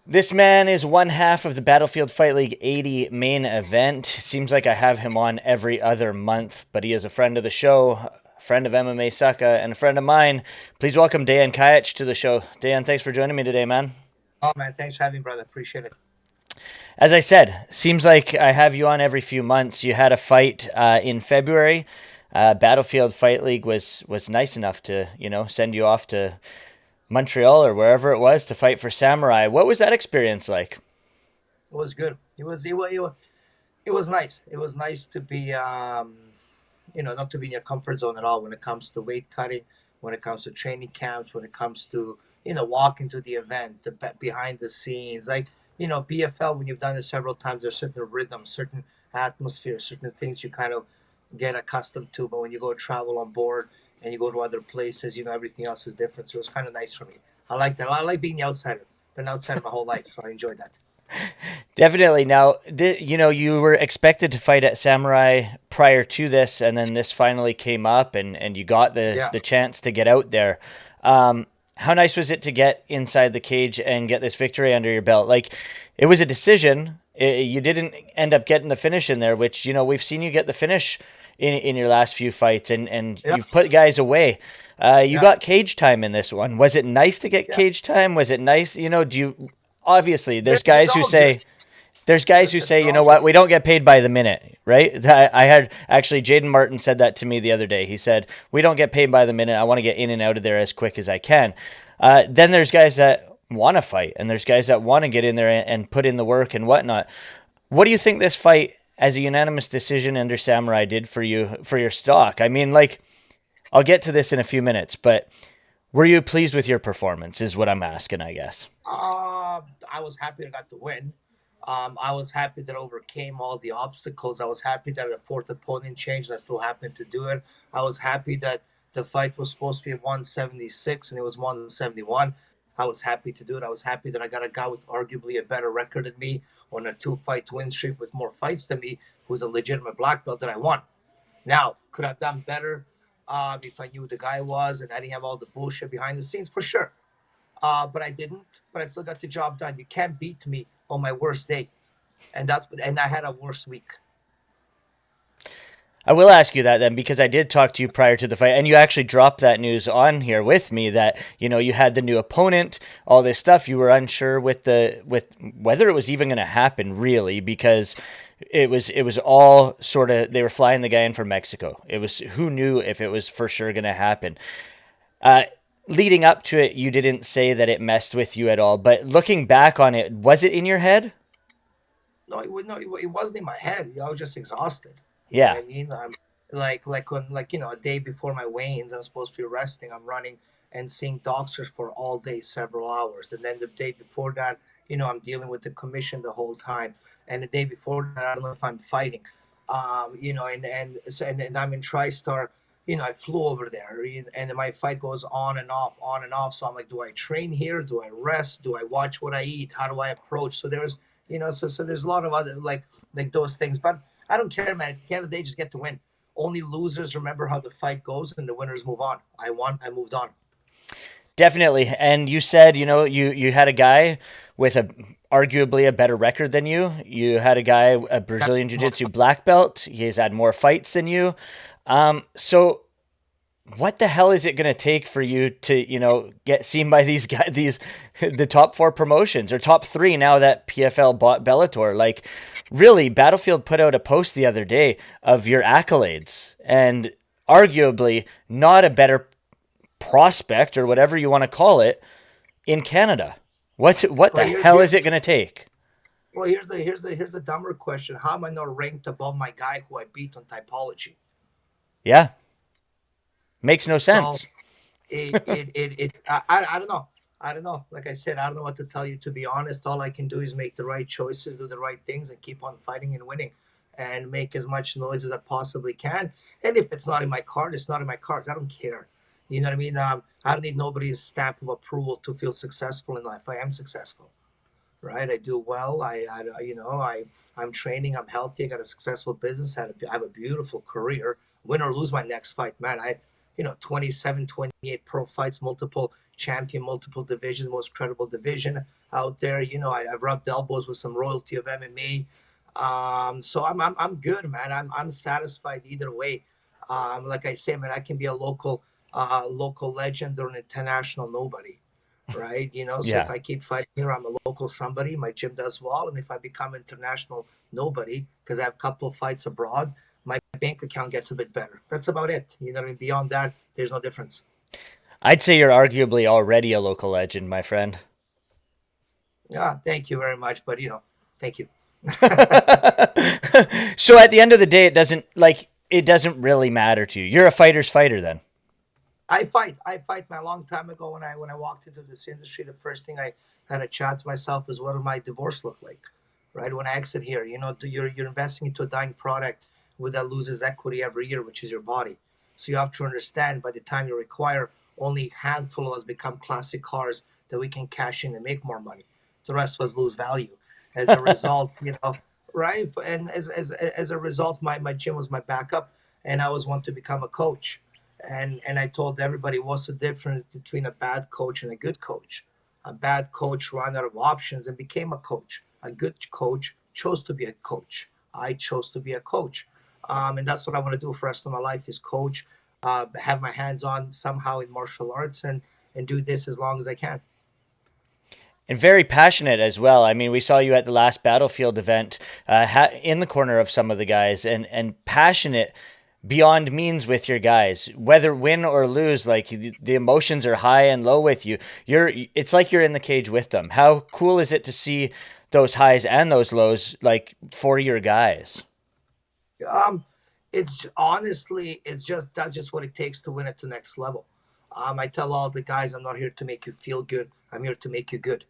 This man is one half of the Battlefield Fight League 80 main event. Seems like I have him on every other month, but he is a friend of the show, a friend of MMA Sucka, and a friend of mine. Please welcome Dejan Kajic to the show. Dejan, thanks for joining me today, man. Oh man, thanks for having me, brother. Appreciate it. As I said, seems like I have you on every few months. You had a fight in February. Battlefield Fight League was nice enough to send you off to Montreal or wherever it was to fight for Samurai. What was that experience like? It was good. It was nice. It was nice to be not to be in your comfort zone at all when it comes to weight cutting, when it comes to training camps, when it comes to walking to the event, behind the scenes, like BFL. When you've done it several times, there's certain rhythms, certain atmosphere, certain things you kind of get accustomed to. But when you go travel on board and you go to other places, everything else is different. So it was kind of nice for me. I like that. I like being the outsider. Been outsider my whole life, so I enjoyed that. Definitely. Now, you were expected to fight at Samurai prior to this, and then this finally came up, and you got Yeah. the chance to get out there. How nice was it to get inside the cage and get this victory under your belt? Like, it was a decision. You didn't end up getting the finish in there, which we've seen you get the finish in your last few fights, and Yeah. you've put guys away. You Yeah. got cage time in this one. Was it nice to get Yeah. cage time? Was it nice? Do you obviously It's all good. there's guys who Listen, say, it's you all know what, good. we don't get paid by the minute, right? I had actually Jaden Martin said that to me the other day. He said, we don't get paid by the minute. I want to get in and out of there as quick as I can. Then there's guys that want to fight, and there's guys that want to get in there and put in the work and whatnot. What do you think this fight, as a unanimous decision under Samurai, did for you, for your stock? I mean, like, I'll get to this in a few minutes, but were you pleased with your performance, is what I'm asking, I guess. I was happy I got the win. I was happy that I overcame all the obstacles. I was happy that the fourth opponent changed. I still happened to do it. I was happy that the fight was supposed to be 176 and it was 171. I was happy to do it. I was happy that I got a guy with arguably a better record than me on a two-fight win streak with more fights than me, who's a legitimate black belt that I won. Now, could I've done better if I knew who the guy was and I didn't have all the bullshit behind the scenes? For sure. But I didn't. But I still got the job done. You can't beat me on my worst day, and I had a worse week. I will ask you that then, because I did talk to you prior to the fight, and you actually dropped that news on here with me that you had the new opponent, all this stuff. You were unsure with whether it was even going to happen, really, because it was all sort of, they were flying the guy in from Mexico. It was, who knew if it was for sure going to happen. Uh, Leading up to it, you didn't say that it messed with you at all, but looking back on it, was it in your head? No, it wasn't in my head. I was just exhausted. You know what Yeah. I mean? I'm like a day before my weigh-ins, I'm supposed to be resting. I'm running and seeing doctors for all day, several hours. And then the day before that, I'm dealing with the commission the whole time. And the day before that, I don't know if I'm fighting. And I'm in TriStar. I flew over there, and my fight goes on and off, on and off. So I'm like, do I train here? Do I rest? Do I watch what I eat? How do I approach? So so there's a lot of other like those things. But I don't care, man. At the end of the day, just get to win. Only losers remember how the fight goes, and the winners move on. I won. I moved on. Definitely. And you said, you had a guy with a arguably a better record than you. You had a guy, a Brazilian Jiu-Jitsu black belt. He's had more fights than you. So what the hell is it going to take for you to, get seen by these guys, the top four promotions, or top three now that PFL bought Bellator? Like, really, Battlefield put out a post the other day of your accolades, and arguably not a better prospect, or whatever you want to call it, in Canada. What Well, the here, hell here, is it going to take? well, here's the dumber question. How am I not ranked above my guy who I beat on typology? Yeah, makes no So sense. I don't know. I don't know. Like I said, I don't know what to tell you. To be honest, all I can do is make the right choices, do the right things, and keep on fighting and winning, and make as much noise as I possibly can. And if it's not in my card, it's not in my cards. I don't care. You know what I mean? I don't need nobody's stamp of approval to feel successful in life. I am successful, right? I do well. I'm training. I'm healthy. I got a successful business. I have a beautiful career. Win or lose my next fight, man. 27, 28 pro fights, multiple champion, multiple divisions, most credible division out there. I've rubbed elbows with some royalty of MMA. So I'm good, man. I'm satisfied either way. Like I say, man, I can be a local legend or an international nobody, right? So if Yeah. I keep fighting here, I'm a local somebody. My gym does well, and if I become international nobody because I have a couple of fights abroad, my bank account gets a bit better. That's about it. You know what I mean? Beyond that, there's no difference. I'd say you're arguably already a local legend, my friend. Yeah, thank you very much, but thank you. So at the end of the day, it doesn't really matter to you. You're a fighter's fighter then. I fight my long time ago when I walked into this industry. The first thing I had a chat to myself is, what do my divorce look like, right? When I exit here, you're investing into a dying product that loses equity every year, which is your body. So you have to understand, by the time you require, only a handful of us become classic cars that we can cash in and make more money. The rest of us lose value. As a result, right? And as a result, my gym was my backup, and I always wanted to become a coach. And I told everybody, what's the difference between a bad coach and a good coach? A bad coach ran out of options and became a coach. A good coach chose to be a coach. I chose to be a coach. And that's what I want to do for the rest of my life, is coach, have my hands on somehow in martial arts, and do this as long as I can. And very passionate as well. I mean, we saw you at the last Battlefield event, in the corner of some of the guys, and passionate beyond means with your guys. Whether win or lose, like the emotions are high and low with you. It's like you're in the cage with them. How cool is it to see those highs and those lows, like for your guys? Um, it's honestly, it's just that's just what it takes to win at the next level. I tell all the guys, I'm not here to make you feel good. I'm here to make you good.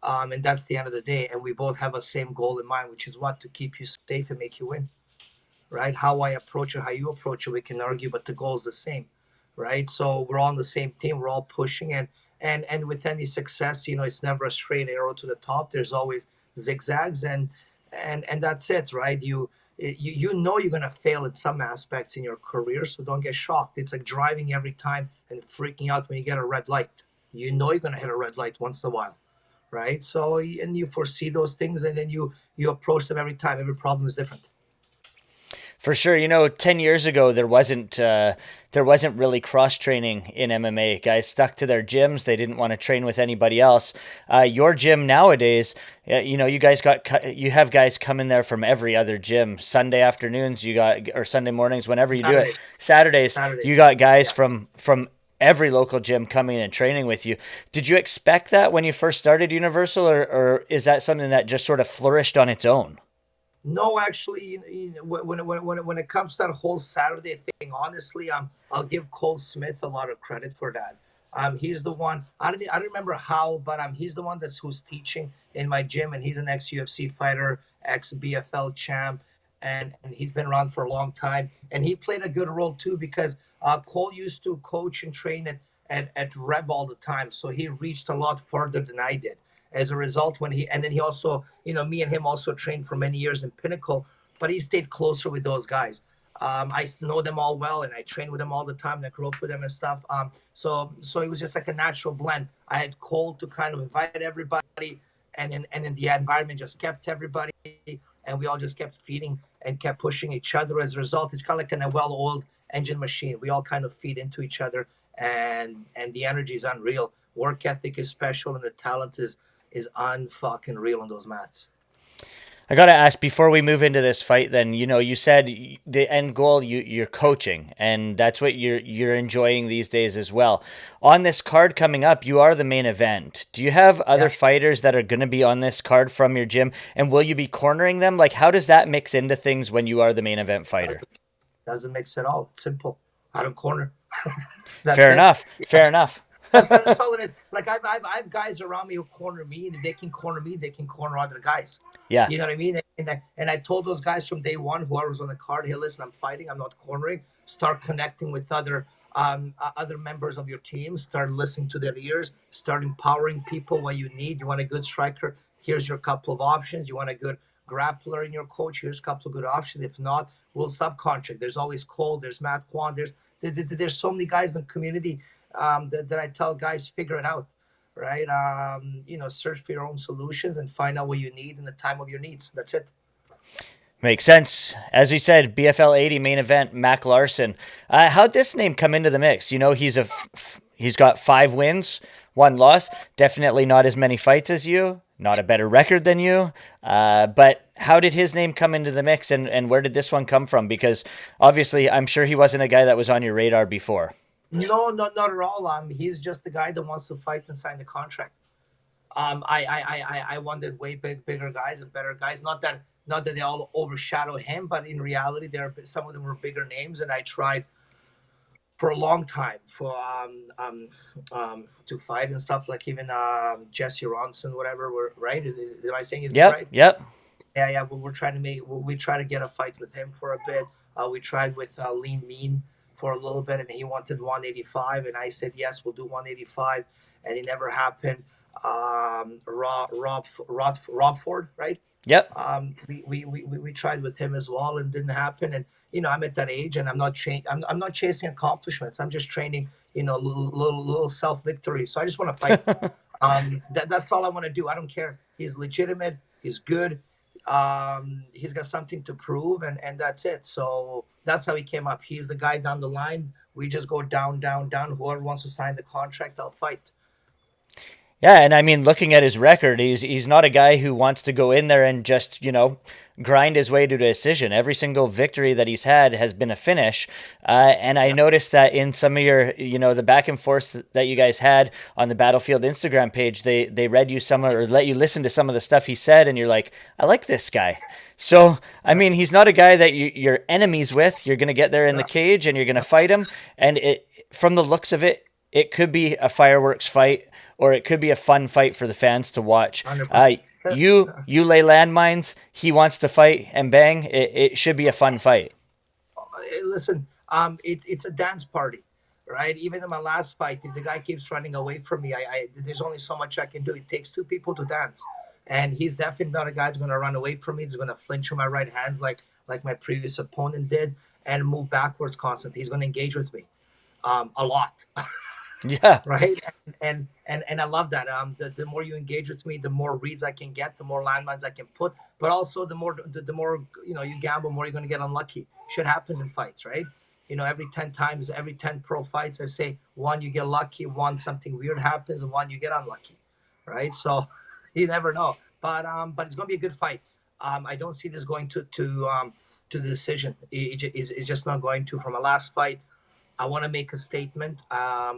And that's the end of the day. And we both have a same goal in mind, which is what? To keep you safe and make you win, right? How I approach it, how you approach it, we can argue, but the goal is the same, right? So we're all on the same team. We're all pushing, and with any success, it's never a straight arrow to the top. There's always zigzags, and that's it, right? You know you're gonna fail in some aspects in your career, so don't get shocked. It's like driving every time and freaking out when you get a red light. You know you're gonna hit a red light once in a while, right? So, and you foresee those things, and then you approach them every time. Every problem is different. For sure, 10 years ago there wasn't really cross training in MMA. Guys stuck to their gyms; they didn't want to train with anybody else. Your gym nowadays, you have guys come in there from every other gym. Sunday afternoons, or Sunday mornings, whenever you do it. Saturdays, Saturdays, Saturdays, you got guys yeah. from every local gym coming and training with you. Did you expect that when you first started Universal, or is that something that just sort of flourished on its own? No, actually, when it comes to that whole Saturday thing, honestly, I'll give Cole Smith a lot of credit for that. He's the one. I don't remember how, but he's the one who's teaching in my gym, and he's an ex UFC fighter, ex BFL champ, and he's been around for a long time. And he played a good role too, because Cole used to coach and train at Rev all the time, so he reached a lot further than I did. As a result, and then he also, me and him also trained for many years in Pinnacle, but he stayed closer with those guys. I know them all well, and I train with them all the time, and I grew up with them and stuff. So it was just like a natural blend. I had Cole to kind of invite everybody, and then the environment just kept everybody, and we all just kept feeding and kept pushing each other. As a result, it's kind of like a well-oiled engine machine. We all kind of feed into each other, and the energy is unreal. Work ethic is special, and the talent is unfucking real on those mats. I gotta ask before we move into this fight. Then you said the end goal you're coaching, and that's what you're enjoying these days as well. On this card coming up, you are the main event. Do you have other Yeah, fighters that are going to be on this card from your gym, and will you be cornering them? Like, how does that mix into things when you are the main event fighter? doesn't mix at all. It's simple. Out of corner. That's Fair it. enough. Fair enough. That's all it is. Like I have guys around me who corner me, and if they can corner me, they can corner other guys. Yeah. You know what I mean? And I told those guys from day one, whoever was on the card, hey, listen, I'm fighting. I'm not cornering. Start connecting with other members of your team. Start listening to their ears. Start empowering people. What you need. You want a good striker? Here's your couple of options. You want a good grappler in your coach, here's a couple of good options. If not, we'll subcontract. There's always Cole, there's Matt Kwan, there's so many guys in the community that I tell guys figure it out, right? Search for your own solutions and find out what you need in the time of your needs. That's it. Makes sense. As we said, BFL 80 main event, Mac Larson. How'd this name come into the mix? You know, he's got 5 wins, 1 loss. Definitely not as many fights as you. Not a better record than you. But how did his name come into the mix, and where did this one come from? Because obviously, I'm sure he wasn't a guy that was on your radar before. No, not at all. He's just the guy that wants to fight and sign the contract. I wanted way bigger guys and better guys. Not that they all overshadow him, but in reality, some of them were bigger names, and I tried for a long time for to fight and stuff like even Jesse Ronson, whatever. Right? Am I saying his name right? Yep. Yeah. We're trying to we try to get a fight with him for a bit. We tried with Lean Mean for a little bit, and he wanted 185, and I said yes, we'll do 185, and it never happened. Rob Ford, right? Yep. We tried with him as well, and didn't happen. And I'm at that age, and I'm not chasing accomplishments. I'm just training, little self victory. So I just want to fight. That's all I want to do. I don't care. He's legitimate. He's good. He's got something to prove, and that's it. So that's how he came up. He's the guy down the line. We just go down. Whoever wants to sign the contract, I'll fight. Yeah, and I mean, looking at his record, he's not a guy who wants to go in there and just, grind his way to a decision. Every single victory that he's had has been a finish. And I noticed that in some of your, the back and forth that you guys had on the Battlefield Instagram page, they read you some or let you listen to some of the stuff he said, and you're like, I like this guy. So, I mean, he's not a guy that you're enemies with. You're going to get there in the cage and you're going to fight him. And from the looks of it, it could be a fireworks fight, or it could be a fun fight for the fans to watch. You lay landmines. He wants to fight and bang. It should be a fun fight. Listen, it's a dance party, right? Even in my last fight, if the guy keeps running away from me, there's only so much I can do. It takes 2 people to dance, and he's definitely not a guy who's going to run away from me. He's going to flinch on my right hands like my previous opponent did, and move backwards constantly. He's going to engage with me a lot. Yeah. Right. And I love that. The more you engage with me, the more reads I can get, the more landmines I can put, but also the more you gamble, more you're going to get unlucky. Shit happens in fights, right? Every 10 times, every 10 pro fights, I say 1, you get lucky, 1, something weird happens, and 1, you get unlucky, right? So you never know, but it's going to be a good fight. I don't see this going to the decision. It's just not going to. From a last fight, I want to make a statement.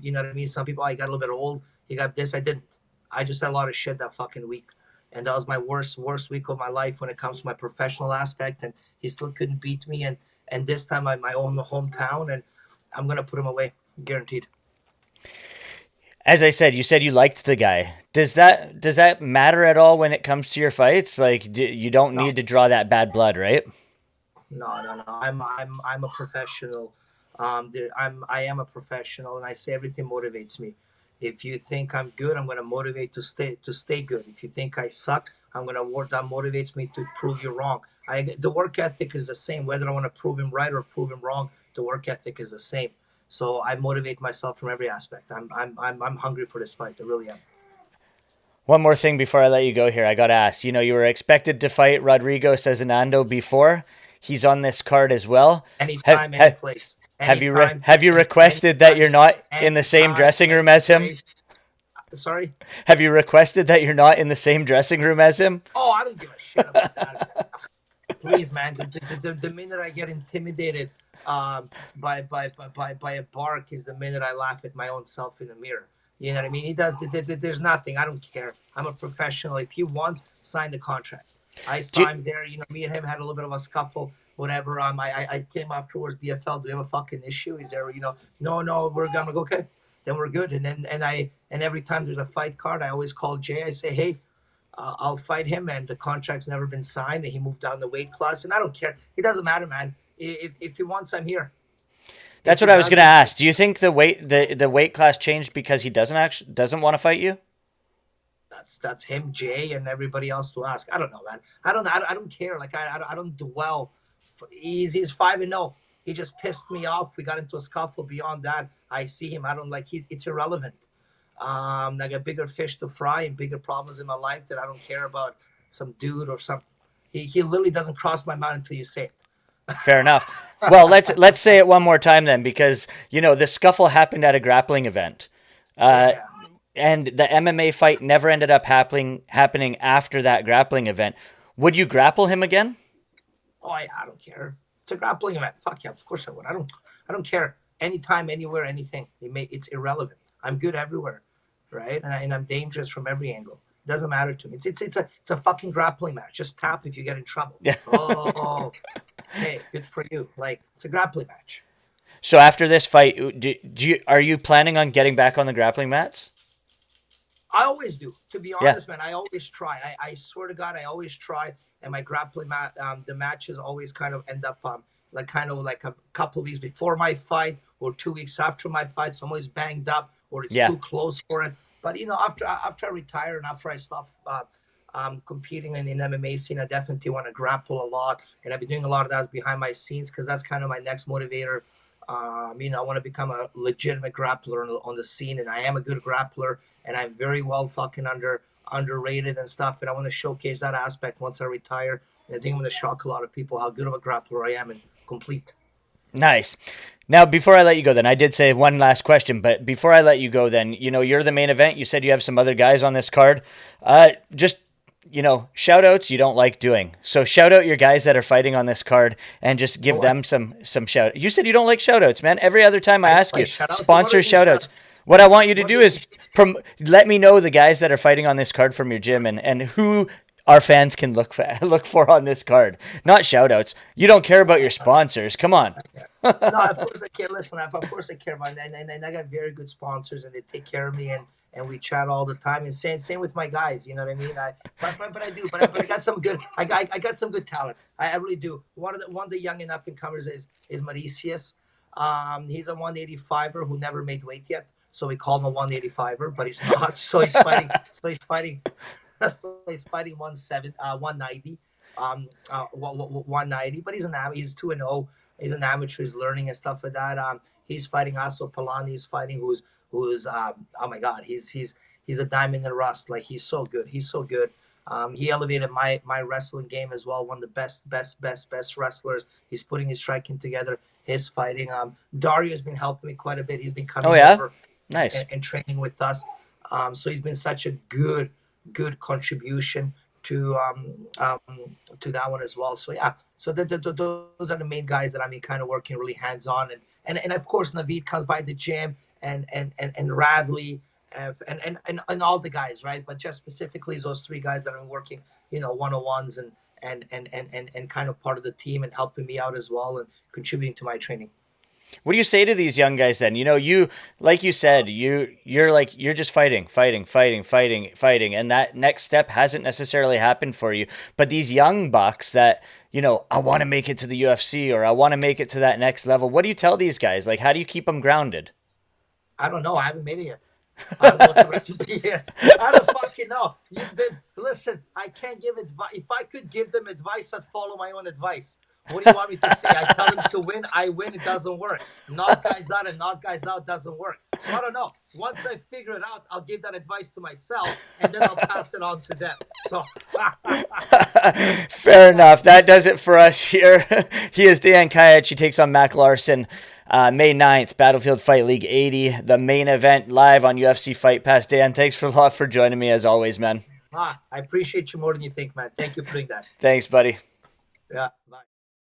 You know what I mean? Some people, I got a little bit old. You got this. I didn't. I just had a lot of shit that fucking week. And that was my worst week of my life when it comes to my professional aspect. And he still couldn't beat me. And this time I'm my own hometown, and I'm going to put him away. Guaranteed. As I said, you said you liked the guy. Does that matter at all when it comes to your fights? Like, you don't need to draw that bad blood, right? No. I'm a professional. I am a professional, and I say everything motivates me. If you think I'm good, I'm going to motivate to stay good. If you think I suck, I'm going to work. That motivates me to prove you wrong. The work ethic is the same. Whether I want to prove him right or prove him wrong, the work ethic is the same. So I motivate myself from every aspect. I'm hungry for this fight. I really am. One more thing before I let you go here, I got to ask. You were expected to fight Rodrigo Cando before. He's on this card as well. Anytime, any place. Have you requested that you're not in the same dressing room as him? Sorry? Have you requested that you're not in the same dressing room as him? Oh, I don't give a shit about that. Please, man. The minute I get intimidated by a bark is the minute I laugh at my own self in the mirror. You know what I mean? There's nothing. I don't care. I'm a professional. If he wants, sign the contract. I saw him there. Me and him had a little bit of a scuffle. Whatever. I came afterwards. BFL. Do you have a fucking issue? Is there? No. We're gonna go. Okay, then we're good. And every time there's a fight card, I always call Jay. I say, hey, I'll fight him. And the contract's never been signed. And he moved down the weight class. And I don't care. It doesn't matter, man. If he wants, I'm here. That's what I was gonna ask. Do you think the weight class changed because he doesn't want to fight you? that's him, Jay, and everybody else to ask. I don't know, man. I don't care. Like I don't dwell. He's 5-0. He just pissed me off. We got into a scuffle. Beyond that, I see him. I don't like. It's irrelevant. I got bigger fish to fry and bigger problems in my life that I don't care about some dude or some. He literally doesn't cross my mind until you say it. Fair enough. Well, let's say it one more time then, because the scuffle happened at a grappling event. Uh, Yeah. and the MMA fight never ended up happening after that grappling event. Would you grapple him again? Oh, I don't care. It's a grappling event. Fuck yeah, of course I would. I don't care. Anytime, anywhere, anything. It's irrelevant. I'm good everywhere, right? And I'm dangerous from every angle. It doesn't matter to me. It's a fucking grappling match. Just tap if you get in trouble. Yeah. Oh, hey, good for you. Like it's a grappling match. So after this fight, are you planning on getting back on the grappling mats? I always do. To be Yeah. honest, man, I always try. I swear to God, I always try. And my grappling mat, the matches always kind of end up like a couple of weeks before my fight or 2 weeks after my fight. So I'm always banged up or it's Yeah. too close for it. But after I retire and after I stop competing in the MMA scene, I definitely want to grapple a lot. And I've been doing a lot of that behind my scenes because that's kind of my next motivator. I want to become a legitimate grappler on the scene, and I am a good grappler, and I'm very well fucking underrated and stuff. And I want to showcase that aspect once I retire. And I think I'm going to shock a lot of people how good of a grappler I am and complete. Nice. Now, before I let you go, then I did say one last question, but before I let you go, then you're the main event. You said you have some other guys on this card. Just shout outs you don't like doing. So shout out your guys that are fighting on this card and just give them some shout. You said you don't like shout outs, man. Every other time I ask you, sponsor shout outs. What I want you to do is let me know the guys that are fighting on this card from your gym and who our fans can look for on this card. Not shout outs. You don't care about your sponsors. Come on. No, of course I care. Listen, of course I care about it. And I got very good sponsors, and they take care of me, and we chat all the time. And same with my guys. You know what I mean? But I do. But I got some good. I got some good talent. I really do. One of the young and up and comers is Mauritius. He's a 185er who never made weight yet, so we call him a 185er, but he's not. So he's fighting. So he's fighting 190. 190, but he's 2-0. He's an amateur. He's learning and stuff like that. He's fighting Aso Palani. He's fighting who's oh my God, he's a diamond in the rust. Like he's so good. He's so good. He elevated my wrestling game as well. One of the best wrestlers. He's putting his striking together. His fighting. Dario has been helping me quite a bit. He's been coming over Nice. and training with us. So he's been such a good contribution to that one as well. So yeah, so those are the main guys that kind of working really hands on, and of course Naveed comes by the gym and Radley and all the guys, right? But just specifically those three guys that are working, 101s and kind of part of the team and helping me out as well and contributing to my training. What do you say to these young guys then? You like you said, you're just fighting, and that next step hasn't necessarily happened for you. But these young bucks that, I want to make it to the UFC or I want to make it to that next level. What do you tell these guys? Like, how do you keep them grounded? I don't know. I haven't made it yet. I don't know what the recipe is. I don't fucking know. Listen, I can't give advice. If I could give them advice, I'd follow my own advice. What do you want me to say? I tell them to win, I win, it doesn't work. Knock guys out and knock guys out doesn't work. So I don't know. Once I figure it out, I'll give that advice to myself and then I'll pass it on to them. So fair enough. That does it for us here. He is Dejan Kajic. He takes on Mac Larson. May 9th, Battlefield Fight League 80, the main event live on UFC Fight Pass. Dan, thanks a lot for joining me as always, man. I appreciate you more than you think, man. Thank you for doing that. Thanks, buddy. Yeah, bye.